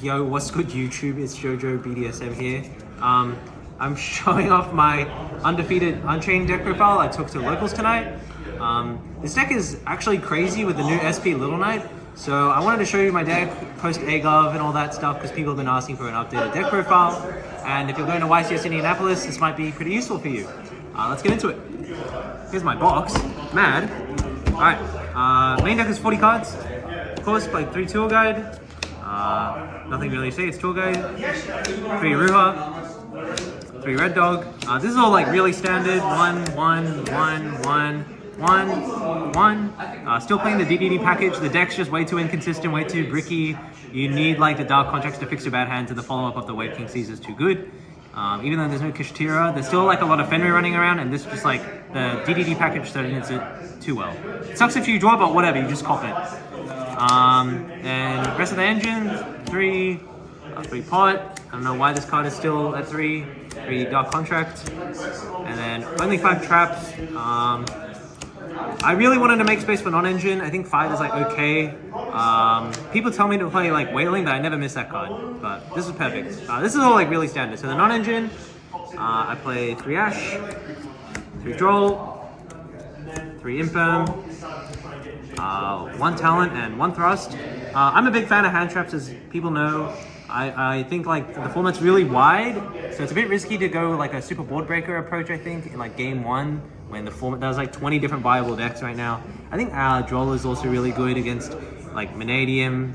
Yo, what's good YouTube? It's Yugioh BDSM here. I'm showing off my Undefeated Unchained deck profile I took to locals tonight. This deck is actually crazy with the new SP Little Knight. So I wanted to show you my deck, post Agov and all that stuff because people have been asking for an updated deck profile. And if you're going to YCS Indianapolis, this might be pretty useful for you. Let's get into it. Here's my box. Mad. Alright, main deck is 40 cards. Of course, play 3 tour guide. Nothing really to say, it's tour guide. 3 Ruha. 3 Red Dog. This is all like really standard. 1, 1, 1, 1, 1, 1. Still playing the DDD package. The deck's just way too inconsistent, way too bricky. You need like the Dark Contracts to fix your bad hands, and the follow-up of the Wave King Seas is too good. Even though there's no Kishtira, there's still like a lot of Fenrir running around, and this just like the DDD package threatens it too well. It sucks if you draw, but whatever, you just cop it. And rest of the engine, 3 pot. I don't know why this card is still at 3 Dark Contract, and then only 5 traps. I really wanted to make space for non-engine. I think 5 is like okay. People tell me to play like Wailing, but I never miss that card. But this is perfect. This is all like really standard. So the non-engine, I play 3 Ash, 3 Droll, 3 Imperm, 1 Talent, and 1 Thrust. I'm a big fan of hand traps, as people know. I think like the format's really wide, so it's a bit risky to go like a super board breaker approach, I think, in like game 1, when the format does like 20 different viable decks right now. I think Droll is also really good against like Vanadium,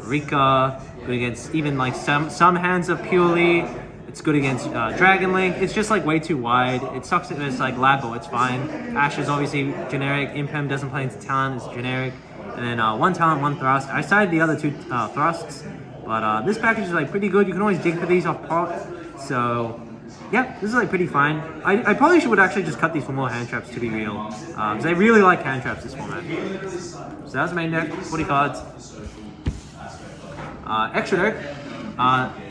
Rika, good against even like some hands of Purely. It's good against Dragon Link. It's just like way too wide. It sucks that it's like Labo, it's fine. Ash is obviously generic. Impem doesn't play into Talent, it's generic. And then 1 Talent, 1 Thrust. I sided the other 2 Thrusts, but this package is like pretty good. You can always dig for these off pot. So yeah, this is like pretty fine. I probably would actually just cut these for more hand traps, to be real. Because I really like hand traps this format. So that's the main deck, 40 cards. Extra deck.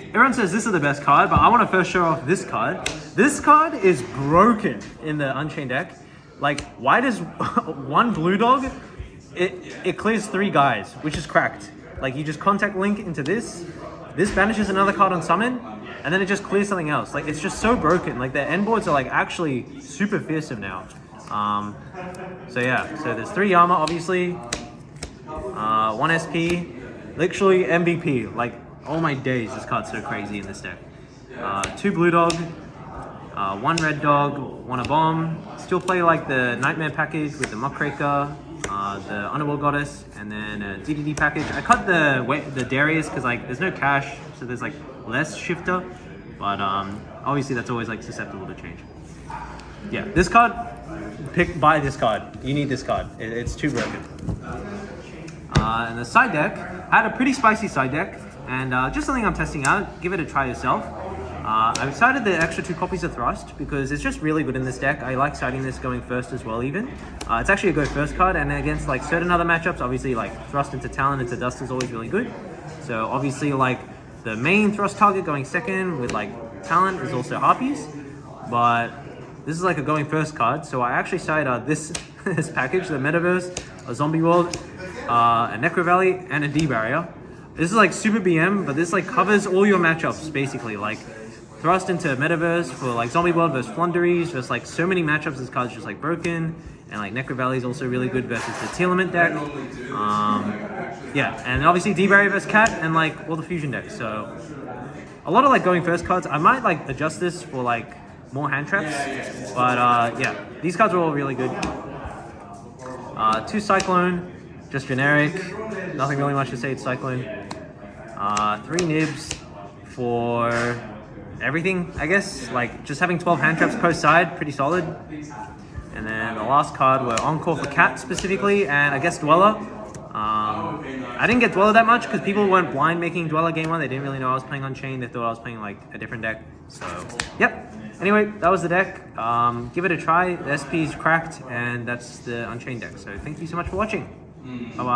Everyone says this is the best card, but I want to first show off this card. This card is broken in the Unchained deck. Like, why does 1 blue dog, it clears 3 guys, which is cracked. Like, you just contact link into this banishes another card on summon, and then it just clears something else. Like, it's just so broken. Like, the end boards are like actually super fearsome now. So yeah, so there's 3 Yama, obviously, 1 SP, literally MVP. Like, oh my days, this card's so crazy in this deck. 2 blue dog, 1 red dog, 1 a bomb. Still play like the Nightmare package with the Muckraker, the Underworld Goddess, and then a DDD package. I cut the Darius because like there's no cash, so there's like less shifter, but obviously that's always like susceptible to change. Yeah, this card, buy this card. You need this card. It's too broken. And the side deck, I had a pretty spicy side deck, and just something I'm testing out. Give it a try yourself. I've sided the extra 2 copies of Thrust because it's just really good in this deck. I like siding this going first as well even. It's actually a go first card, and against like certain other matchups, obviously like Thrust into Talon into Dust is always really good. So obviously like the main Thrust target going second with like Talon is also Harpies, but this is like a going first card. So I actually sided this package, the Metaverse, a Zombie World, a Necro Valley, and a D Barrier. This is like super BM, but this like covers all your matchups basically. Like Thrust into Metaverse for like Zombie World versus Flunderies, versus like so many matchups this card's just like broken. And like Necro Valley is also really good versus the Telement deck. Yeah, and obviously D-Barrier versus Cat and like all the fusion decks. So a lot of like going first cards. I might like adjust this for like more hand traps. But yeah, these cards are all really good. 2 Cyclone, just generic. Nothing really much to say, it's Cyclone. 3 Nibs for everything, I guess. Like just having 12 hand traps post side, pretty solid. And then the last card were Encore for Cat specifically, and I guess Dweller. I didn't get Dweller that much because people weren't blind making Dweller game 1. They didn't really know I was playing Unchained. They thought I was playing like a different deck. So yep. Anyway, that was the deck. Give it a try. The SP's cracked, and that's the Unchained deck. So thank you so much for watching. Bye bye.